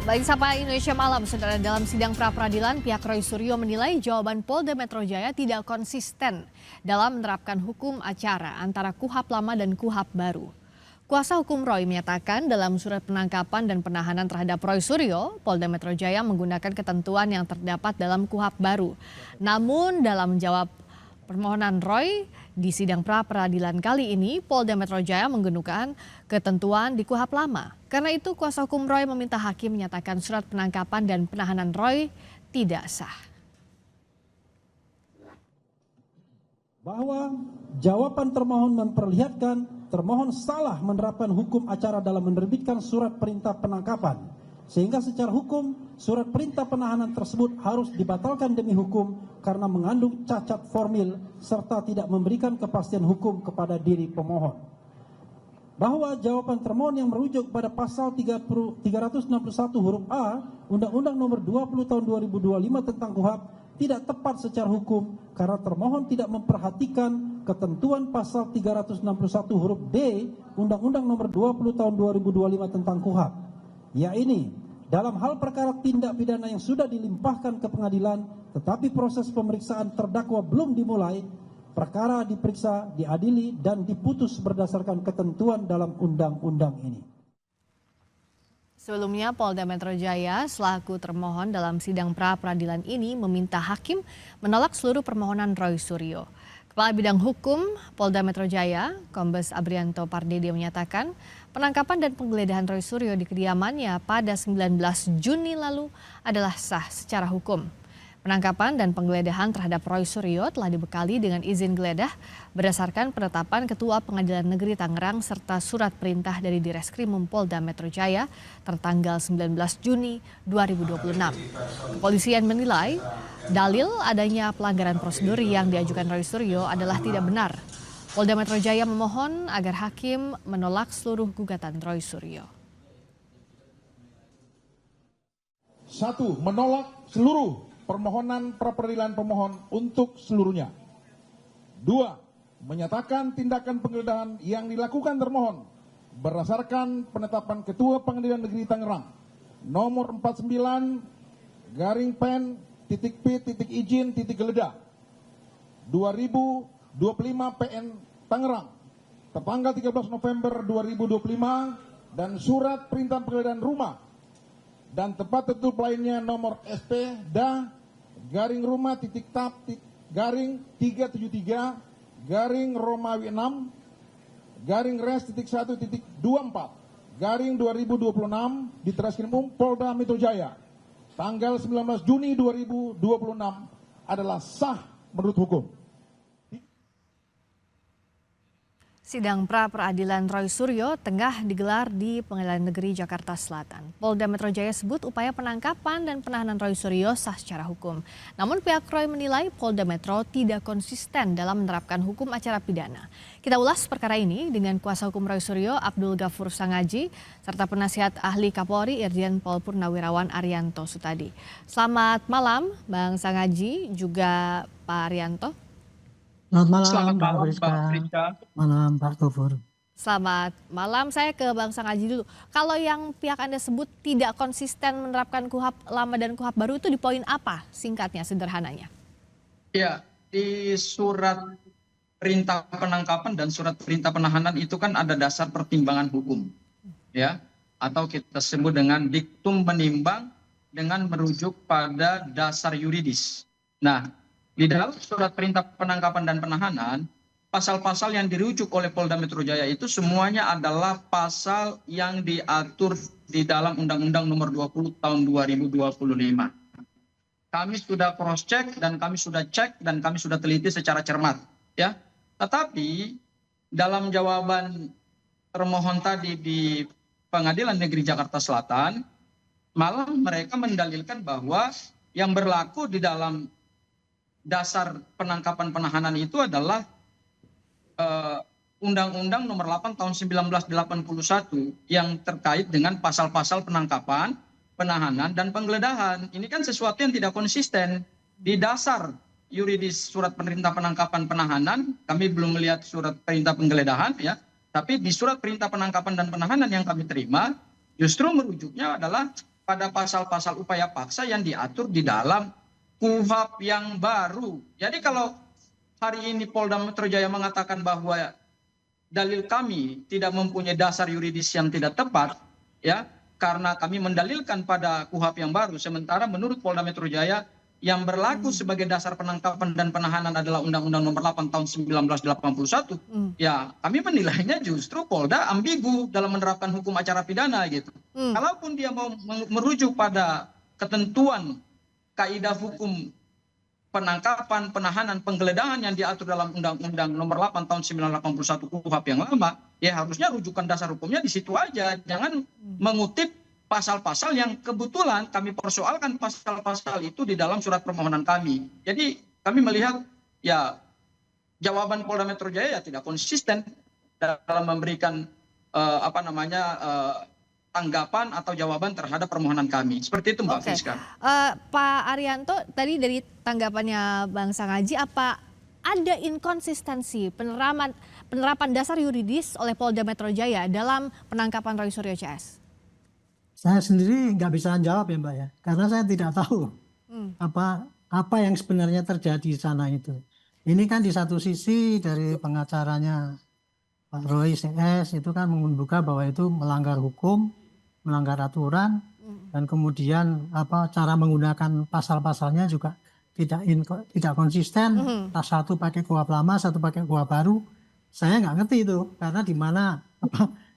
Baik, Sapa Indonesia Malam, saudara. Dalam sidang pra-peradilan, pihak Roy Suryo menilai jawaban Polda Metro Jaya tidak konsisten dalam menerapkan hukum acara antara KUHP lama dan KUHP baru. Kuasa hukum Roy menyatakan dalam surat penangkapan dan penahanan terhadap Roy Suryo, Polda Metro Jaya menggunakan ketentuan yang terdapat dalam KUHP baru. Namun dalam menjawab permohonan Roy di sidang pra-peradilan kali ini, Polda Metro Jaya menggunakan ketentuan di KUHP lama. Karena itu, kuasa hukum Roy meminta hakim menyatakan surat penangkapan dan penahanan Roy tidak sah. Bahwa jawaban termohon memperlihatkan termohon salah menerapkan hukum acara dalam menerbitkan surat perintah penangkapan, sehingga secara hukum surat perintah penahanan tersebut harus dibatalkan demi hukum karena mengandung cacat formil serta tidak memberikan kepastian hukum kepada diri pemohon. Bahwa jawaban termohon yang merujuk pada pasal 361 huruf A Undang-Undang Nomor 20 Tahun 2025 tentang KUHP tidak tepat secara hukum karena termohon tidak memperhatikan ketentuan pasal 361 huruf D Undang-Undang Nomor 20 Tahun 2025 tentang KUHP, yaitu dalam hal perkara tindak pidana yang sudah dilimpahkan ke pengadilan tetapi proses pemeriksaan terdakwa belum dimulai, perkara diperiksa, diadili, dan diputus berdasarkan ketentuan dalam undang-undang ini. Sebelumnya, Polda Metro Jaya selaku termohon dalam sidang pra-peradilan ini meminta hakim menolak seluruh permohonan Roy Suryo. Kepala Bidang Hukum Polda Metro Jaya, Kombes Abrianto Pardede menyatakan penangkapan dan penggeledahan Roy Suryo di kediamannya pada 19 Juni lalu adalah sah secara hukum. Penangkapan dan penggeledahan terhadap Roy Suryo telah dibekali dengan izin geledah berdasarkan penetapan Ketua Pengadilan Negeri Tangerang serta surat perintah dari Direskrimum Polda Metro Jaya tertanggal 19 Juni 2026. Kepolisian menilai dalil adanya pelanggaran prosedur yang diajukan Roy Suryo adalah tidak benar. Polda Metro Jaya memohon agar hakim menolak seluruh gugatan Roy Suryo. 1. Menolak seluruh permohonan pra-peradilan pemohon untuk seluruhnya. 2. Menyatakan tindakan penggeledahan yang dilakukan termohon berdasarkan penetapan Ketua Pengadilan Negeri Tangerang nomor 49-pen-p-izin-geledah 2025 PN Tangerang tertanggal 13 November 2025 dan surat perintah penggeledahan rumah dan tempat tertutup lainnya nomor SP garing rumah tab garing 373 garing Romawi 6 garing res 1.24 garing 2026 di Treskrimum Polda Metro Jaya tanggal 19 Juni 2026 adalah sah menurut hukum. Sidang pra-peradilan Roy Suryo tengah digelar di Pengadilan Negeri Jakarta Selatan. Polda Metro Jaya sebut upaya penangkapan dan penahanan Roy Suryo sah secara hukum. Namun pihak Roy menilai Polda Metro tidak konsisten dalam menerapkan hukum acara pidana. Kita ulas perkara ini dengan kuasa hukum Roy Suryo Abdul Ghafur Sangaji serta penasihat ahli Kapolri Irjen Pol Purnawirawan Arianto Sutadi. Selamat malam Bang Sangaji juga Pak Arianto. Selamat malam, Mbak Friska. Malam Pak Ghafur. Selamat malam, saya ke Bang Sangaji dulu. Kalau yang pihak Anda sebut tidak konsisten menerapkan KUHP lama dan KUHP baru itu di poin apa singkatnya, sederhananya? Ya, di surat perintah penangkapan dan surat perintah penahanan itu kan ada dasar pertimbangan hukum. Ya, atau kita sebut dengan diktum menimbang dengan merujuk pada dasar yuridis. Nah, di dalam surat perintah penangkapan dan penahanan, pasal-pasal yang dirujuk oleh Polda Metro Jaya itu semuanya adalah pasal yang diatur di dalam Undang-Undang Nomor 20 Tahun 2025. Kami sudah cross-check dan kami sudah cek dan kami sudah teliti secara cermat. Ya. Tetapi dalam jawaban termohon tadi di Pengadilan Negeri Jakarta Selatan, malah mereka mendalilkan bahwa yang berlaku di dalam dasar penangkapan penahanan itu adalah Undang-Undang Nomor 8 Tahun 1981 yang terkait dengan pasal-pasal penangkapan, penahanan, dan penggeledahan. Ini kan sesuatu yang tidak konsisten. Di dasar yuridis surat perintah penangkapan penahanan, kami belum melihat surat perintah penggeledahan, ya. Tapi di surat perintah penangkapan dan penahanan yang kami terima, justru merujuknya adalah pada pasal-pasal upaya paksa yang diatur di dalam KUHP yang baru. Jadi kalau hari ini Polda Metro Jaya mengatakan bahwa dalil kami tidak mempunyai dasar yuridis yang tidak tepat, ya, karena kami mendalilkan pada KUHP yang baru, sementara menurut Polda Metro Jaya yang berlaku sebagai dasar penangkapan dan penahanan adalah Undang-Undang Nomor 8 Tahun 1981. Ya, kami menilainya justru Polda ambigu dalam menerapkan hukum acara pidana gitu. Kalaupun dia mau merujuk pada ketentuan kaidah hukum penangkapan, penahanan, penggeledahan yang diatur dalam Undang-Undang Nomor 8 Tahun 1981 KUHP yang lama, ya harusnya rujukan dasar hukumnya di situ aja. Jangan mengutip pasal-pasal yang kebetulan kami persoalkan pasal-pasal itu di dalam surat permohonan kami. Jadi kami melihat ya jawaban Polda Metro Jaya ya tidak konsisten dalam memberikan tanggapan atau jawaban terhadap permohonan kami. Seperti itu Mbak Friska. Pak Arianto, tadi dari tanggapannya Bang Sangaji, apa ada inkonsistensi penerapan dasar yuridis oleh Polda Metro Jaya dalam penangkapan Roy Suryo CS? Saya sendiri nggak bisa jawab ya Mbak ya, karena saya tidak tahu apa yang sebenarnya terjadi di sana itu. Ini kan di satu sisi dari pengacaranya Pak Roy CS itu kan membuka bahwa itu melanggar hukum, melanggar aturan, dan kemudian cara menggunakan pasal-pasalnya juga tidak konsisten. Satu pakai KUHP lama, satu pakai KUHP baru. Saya nggak ngerti itu karena di mana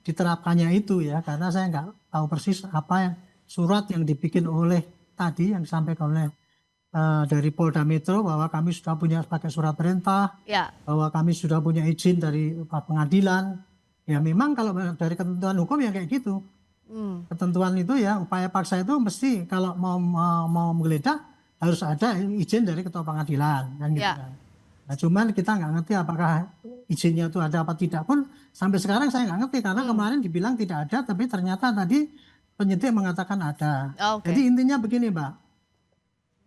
diterapkannya itu ya, karena saya nggak tahu persis apa yang surat yang dibikin oleh tadi yang disampaikan oleh dari Polda Metro bahwa kami sudah punya pakai surat perintah, bahwa kami sudah punya izin dari pengadilan. Ya memang kalau dari ketentuan hukum ya kayak gitu. Ketentuan itu ya upaya paksa itu mesti kalau mau menggeledah harus ada izin dari ketua pengadilan kan gitu kan. Nah, cuman kita nggak ngerti apakah izinnya itu ada apa tidak pun sampai sekarang saya nggak ngerti karena kemarin dibilang tidak ada tapi ternyata tadi penyidik mengatakan ada. Jadi intinya begini Mbak,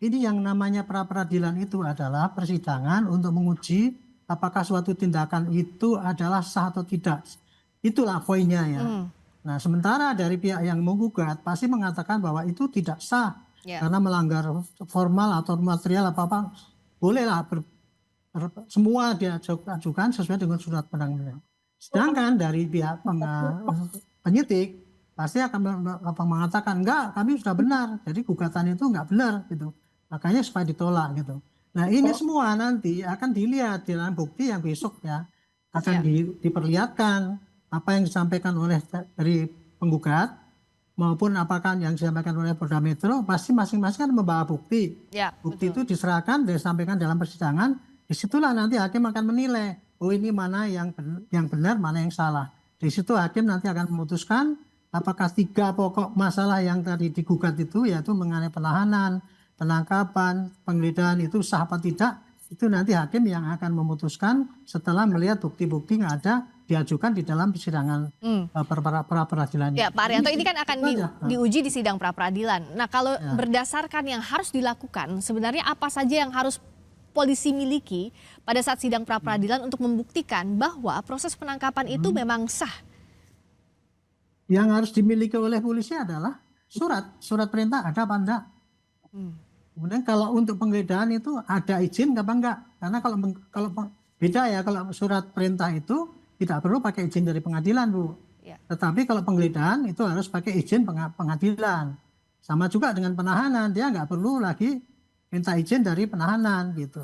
ini yang namanya pra-peradilan itu adalah persidangan untuk menguji apakah suatu tindakan itu adalah sah atau tidak. Itulah poinnya ya. Nah sementara dari pihak yang menggugat pasti mengatakan bahwa itu tidak sah karena melanggar formal atau material apa-apa. Bolehlah semua diajukan sesuai dengan surat penangkapan. Sedangkan dari pihak penyidik pasti akan mengatakan enggak, kami sudah benar. Jadi gugatan itu enggak benar gitu. Makanya supaya ditolak gitu. Nah ini semua nanti akan dilihat dalam bukti yang besok ya akan diperlihatkan apa yang disampaikan oleh dari penggugat maupun apakah yang disampaikan oleh Polda Metro, pasti masing-masing kan membawa bukti. Bukti itu diserahkan, disampaikan dalam persidangan. Disitulah nanti hakim akan menilai, oh ini mana yang benar, mana yang salah. Di situ hakim nanti akan memutuskan apakah 3 pokok masalah yang tadi digugat itu, yaitu mengenai penahanan, penangkapan, penggeledahan itu sah apa tidak, itu nanti hakim yang akan memutuskan setelah melihat bukti-bukti yang ada diajukan di dalam persidangan pra-peradilan. Ya Pak Arianto, ini kan akan diuji di sidang pra-peradilan. Nah kalau berdasarkan yang harus dilakukan, sebenarnya apa saja yang harus polisi miliki pada saat sidang pra-peradilan untuk membuktikan bahwa proses penangkapan itu memang sah? Yang harus dimiliki oleh polisi adalah surat perintah ada apa enggak. Kemudian kalau untuk penggeledahan itu ada izin apa enggak? Karena kalau beda ya, kalau surat perintah itu tidak perlu pakai izin dari pengadilan Bu. Tetapi kalau penggeledahan itu harus pakai izin pengadilan. Sama juga dengan penahanan, dia nggak perlu lagi minta izin dari penahanan gitu.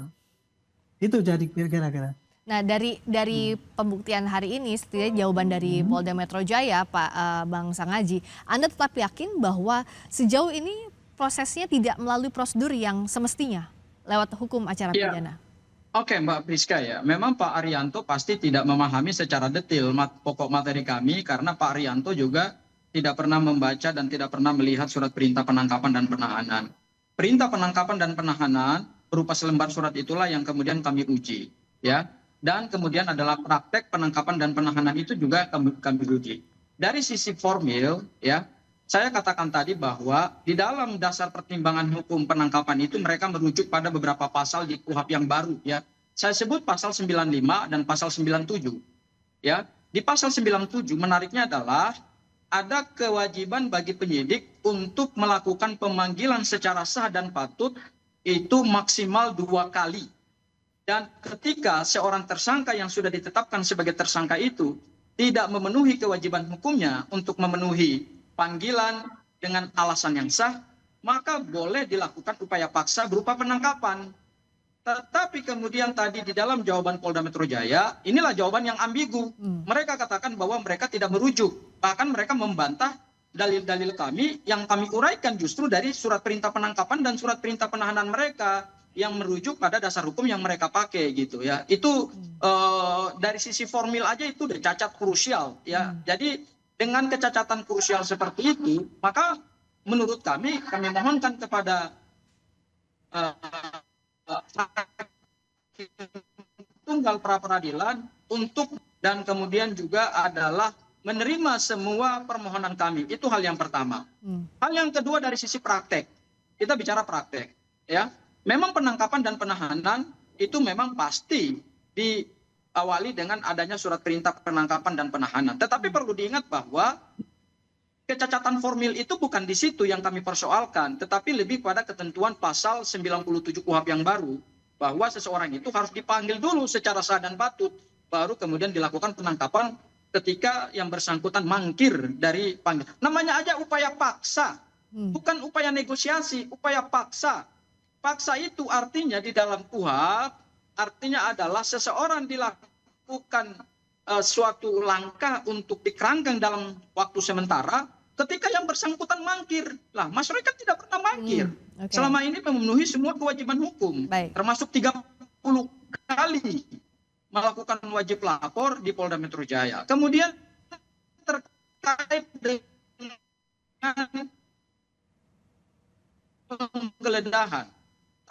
Itu jadi kira-kira. Nah dari pembuktian hari ini, setidaknya jawaban dari Polda Metro Jaya, Pak Bang Sangaji, Anda tetap yakin bahwa sejauh ini prosesnya tidak melalui prosedur yang semestinya lewat hukum acara pidana? Oke Mbak Priska ya, memang Pak Arianto pasti tidak memahami secara detail pokok materi kami karena Pak Arianto juga tidak pernah membaca dan tidak pernah melihat surat perintah penangkapan dan penahanan. Perintah penangkapan dan penahanan berupa selembar surat itulah yang kemudian kami uji, ya. Dan kemudian adalah praktek penangkapan dan penahanan itu juga kami uji. Dari sisi formil, ya, saya katakan tadi bahwa di dalam dasar pertimbangan hukum penangkapan itu mereka merujuk pada beberapa pasal di KUHP yang baru, ya. Saya sebut pasal 95 dan pasal 97, ya. Di pasal 97 menariknya adalah ada kewajiban bagi penyidik untuk melakukan pemanggilan secara sah dan patut itu maksimal 2 kali. Dan ketika seorang tersangka yang sudah ditetapkan sebagai tersangka itu tidak memenuhi kewajiban hukumnya untuk memenuhi panggilan dengan alasan yang sah, maka boleh dilakukan upaya paksa berupa penangkapan. Tetapi kemudian tadi di dalam jawaban Polda Metro Jaya, inilah jawaban yang ambigu. Mereka katakan bahwa mereka tidak merujuk. Bahkan mereka membantah dalil-dalil kami yang kami uraikan justru dari surat perintah penangkapan dan surat perintah penahanan mereka yang merujuk pada dasar hukum yang mereka pakai gitu ya. Itu dari sisi formil aja itu udah cacat krusial ya. Jadi dengan kecacatan krusial seperti itu, maka menurut kami mohonkan kepada tunggal pra peradilan untuk dan kemudian juga adalah menerima semua permohonan kami. Itu hal yang pertama. Hal yang kedua dari sisi praktek. Kita bicara praktek ya. Memang penangkapan dan penahanan itu memang pasti diawali dengan adanya surat perintah penangkapan dan penahanan. Tetapi perlu diingat bahwa kecacatan formil itu bukan di situ yang kami persoalkan, tetapi lebih pada ketentuan pasal 97 KUHP yang baru, bahwa seseorang itu harus dipanggil dulu secara sah dan patut, baru kemudian dilakukan penangkapan ketika yang bersangkutan mangkir dari panggilan. Namanya aja upaya paksa, bukan upaya negosiasi, upaya paksa. Paksa itu artinya di dalam KUHP, artinya adalah seseorang dilakukan suatu langkah untuk dikerangkeng dalam waktu sementara ketika yang bersangkutan mangkir. Lah, masyarakat tidak pernah mangkir. Selama ini memenuhi semua kewajiban hukum. Termasuk 30 kali melakukan wajib lapor di Polda Metro Jaya. Kemudian terkait dengan penggeledahan.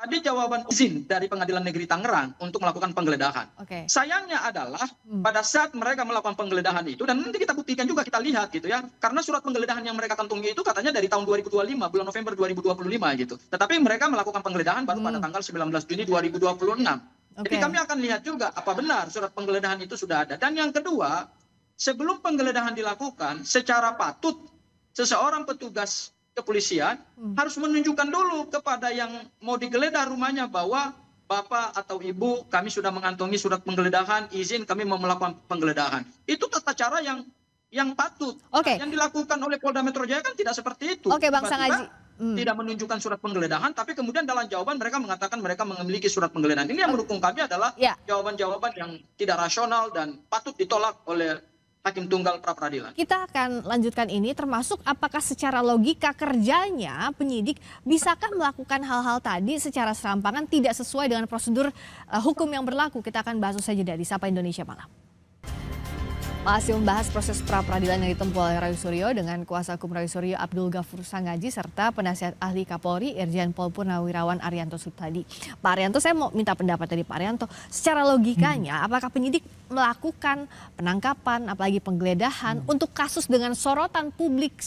Tadi jawaban izin dari Pengadilan Negeri Tangerang untuk melakukan penggeledahan. Sayangnya adalah pada saat mereka melakukan penggeledahan itu, dan nanti kita buktikan juga, kita lihat gitu ya, karena surat penggeledahan yang mereka kantongi itu katanya dari tahun 2025, bulan November 2025 gitu. Tetapi mereka melakukan penggeledahan baru pada tanggal 19 Juni 2026. Jadi kami akan lihat juga apa benar surat penggeledahan itu sudah ada. Dan yang kedua, sebelum penggeledahan dilakukan, secara patut seseorang petugas kepolisian harus menunjukkan dulu kepada yang mau digeledah rumahnya bahwa Bapak atau Ibu, kami sudah mengantongi surat penggeledahan, izin kami mau melakukan penggeledahan. Itu tata cara yang patut. Yang dilakukan oleh Polda Metro Jaya kan tidak seperti itu. Bang Sangaji. Tidak menunjukkan surat penggeledahan, tapi kemudian dalam jawaban mereka mengatakan mereka memiliki surat penggeledahan. Ini yang mendukung kami adalah jawaban-jawaban yang tidak rasional dan patut ditolak oleh Hakim Tunggal pra peradilan. Kita akan lanjutkan ini, termasuk apakah secara logika kerjanya penyidik bisakah melakukan hal-hal tadi secara serampangan tidak sesuai dengan prosedur hukum yang berlaku. Kita akan bahas saja dari Sapa Indonesia Malam. Masih membahas proses pra peradilan yang ditempuh oleh Roy Suryo dengan kuasa hukum Roy Suryo Abdul Ghafur Sangaji serta penasihat ahli Kapolri Irjen Pol Purnawirawan Arianto Suptadi. Pak Arianto, saya mau minta pendapat dari Pak Arianto. Secara logikanya, apakah penyidik melakukan penangkapan, apalagi penggeledahan untuk kasus dengan sorotan publik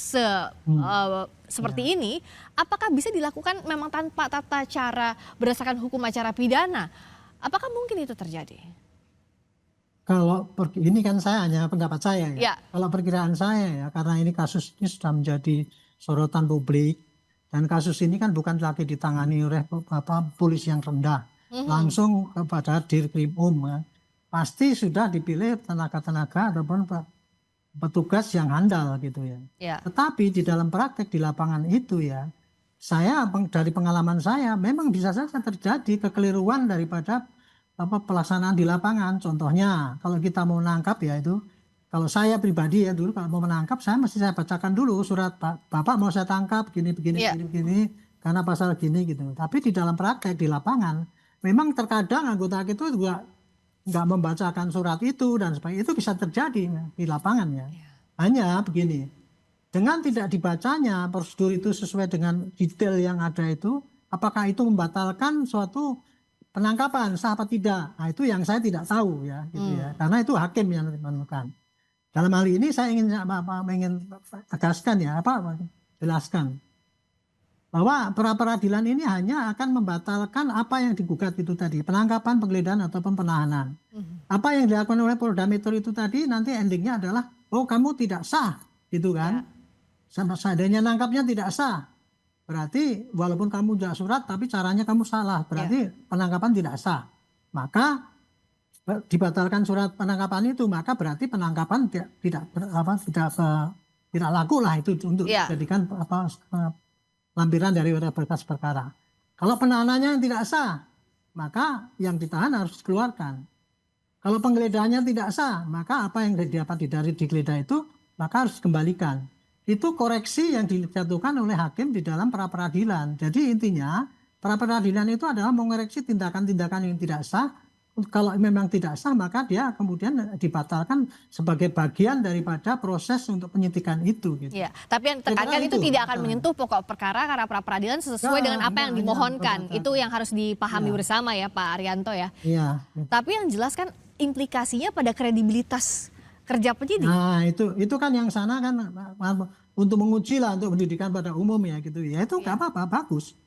seperti ini, apakah bisa dilakukan memang tanpa tata cara berdasarkan hukum acara pidana? Apakah mungkin itu terjadi? Kalau ini kan saya hanya pendapat saya ya. Kalau perkiraan saya ya, karena ini kasus ini sudah menjadi sorotan publik dan kasus ini kan bukan lagi ditangani oleh polisi yang rendah, langsung kepada Dirkrimum ya. Pasti sudah dipilih tenaga-tenaga ataupun petugas yang handal gitu ya. Tetapi di dalam praktek di lapangan itu ya, saya dari pengalaman saya memang bisa saja terjadi kekeliruan daripada pelaksanaan di lapangan. Contohnya kalau kita mau menangkap ya itu, kalau saya pribadi ya dulu kalau mau menangkap saya bacakan dulu surat, Bapak mau saya tangkap begini karena pasal gini gitu. Tapi di dalam praktek di lapangan memang terkadang anggota itu juga nggak membacakan surat itu dan sebagainya. Itu bisa terjadi di lapangan ya. Hanya begini, dengan tidak dibacanya prosedur itu sesuai dengan detail yang ada itu, apakah itu membatalkan suatu penangkapan sah apa tidak? Nah, itu yang saya tidak tahu ya, gitu ya. Karena itu hakim yang menentukan. Dalam hal ini saya ingin tegaskan ya, jelaskan bahwa pra peradilan ini hanya akan membatalkan apa yang digugat itu tadi, penangkapan, penggeledahan ataupun penahanan. Apa yang dilakukan oleh Polda Metro itu tadi nanti endingnya adalah, oh kamu tidak sah gitu kan. Sama seandainya nangkapnya tidak sah, berarti walaupun kamu tidak surat tapi caranya kamu salah, berarti penangkapan tidak sah. Maka dibatalkan surat penangkapan itu, maka berarti penangkapan tidak laku lah itu untuk dijadikan lampiran dari berkas perkara. Kalau penahanannya tidak sah, maka yang ditahan harus dikeluarkan. Kalau penggeledahannya tidak sah, maka apa yang didapat dari digeledah itu maka harus dikembalikan. Itu koreksi yang dijatuhkan oleh hakim di dalam pra peradilan. Jadi intinya pra peradilan itu adalah mengoreksi tindakan-tindakan yang tidak sah. Kalau memang tidak sah, maka dia kemudian dibatalkan sebagai bagian daripada proses untuk penyidikan itu. Gitu. Ya, tapi yang ditekankan itu tidak akan menyentuh pokok perkara karena pra peradilan sesuai dengan apa yang dimohonkan. Itu yang harus dipahami bersama ya Pak Arianto ya. Iya. Tapi yang jelas kan implikasinya pada kredibilitas kerja penyidik. Nah itu kan yang sana kan untuk menguji lah, untuk pendidikan pada umum ya gitu. Ya itu nggak apa-apa, bagus.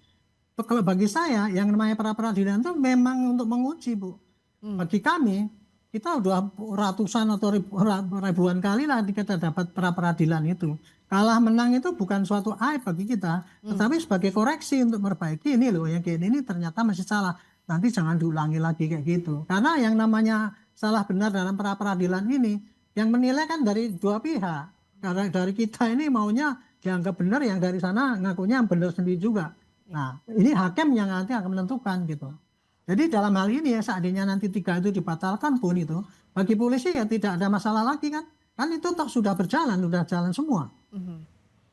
Kalau bagi saya yang namanya pra peradilan itu memang untuk menguji, Bu. Bagi kami, kita udah ratusan atau ribuan kali lah kita dapat pra peradilan itu. Kalah menang itu bukan suatu aib bagi kita, tetapi sebagai koreksi untuk memperbaiki ini loh, yang kayak ini ternyata masih salah. Nanti jangan diulangi lagi kayak gitu. Karena yang namanya salah benar dalam pra peradilan ini, yang menilai kan dari dua pihak. Karena dari kita ini maunya dianggap benar, yang dari sana ngakunya benar sendiri juga. Nah, ini hakim yang nanti akan menentukan gitu. Jadi dalam hal ini ya seandainya nanti 3 itu dibatalkan pun itu bagi polisi ya tidak ada masalah lagi kan itu sudah berjalan, sudah jalan semua.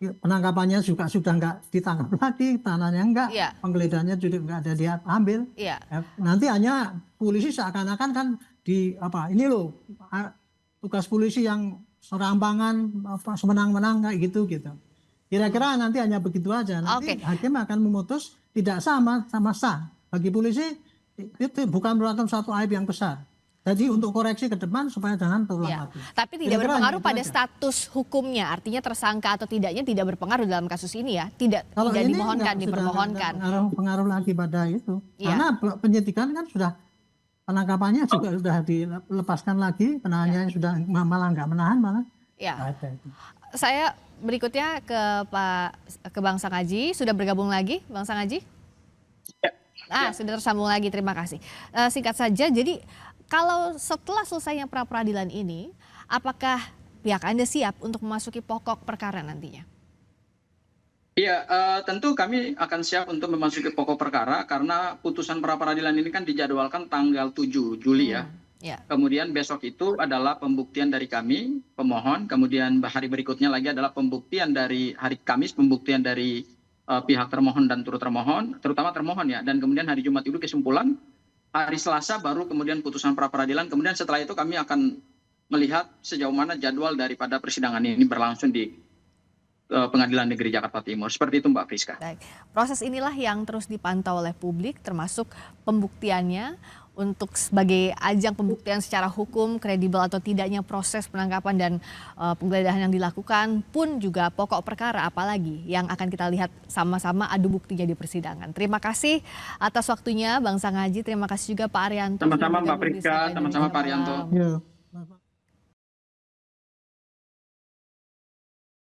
Penangkapannya juga sudah nggak ditangkap lagi, tanahnya enggak, penggeledahannya juga nggak ada dia ambil. Nanti hanya polisi seakan-akan kan ini loh tugas polisi yang serampangan semenang-menang kayak gitu. Kira-kira nanti hanya begitu aja. Nanti hakim akan memutus tidak sama sah. Bagi polisi itu bukan merupakan suatu aib yang besar. Jadi untuk koreksi ke depan supaya jangan terulang lagi. Tapi tidak berpengaruh pada status hukumnya, artinya tersangka atau tidaknya tidak berpengaruh dalam kasus ini ya, tidak dimohonkan, dipermohonkan. Pengaruh lagi pada itu, karena penyidikan kan sudah penangkapannya juga sudah dilepaskan lagi, penahanannya sudah malah nggak menahan malah. Saya berikutnya ke Bang Sangaji, sudah bergabung lagi, Bang Sangaji? Sudah tersambung lagi, terima kasih. Singkat saja, jadi kalau setelah selesainya pra peradilan ini, apakah pihak Anda siap untuk memasuki pokok perkara nantinya? Iya, tentu kami akan siap untuk memasuki pokok perkara karena putusan pra peradilan ini kan dijadwalkan tanggal 7 Juli ya. Kemudian besok itu adalah pembuktian dari kami, pemohon, kemudian hari berikutnya lagi adalah pembuktian dari hari Kamis, pembuktian dari pihak termohon dan turut termohon, terutama termohon ya, dan kemudian hari Jumat itu kesimpulan, hari Selasa baru kemudian putusan pra peradilan, kemudian setelah itu kami akan melihat sejauh mana jadwal daripada persidangan ini berlangsung di Pengadilan Negeri Jakarta Timur. Seperti itu Mbak Friska. Baik. Proses inilah yang terus dipantau oleh publik, termasuk pembuktiannya untuk sebagai ajang pembuktian secara hukum, kredibel atau tidaknya proses penangkapan dan penggeledahan yang dilakukan, pun juga pokok perkara apalagi yang akan kita lihat sama-sama adu buktinya di persidangan. Terima kasih atas waktunya Bang Sangaji, terima kasih juga Pak Arianto. Sama-sama Mbak Friska, sama-sama Pak Arianto.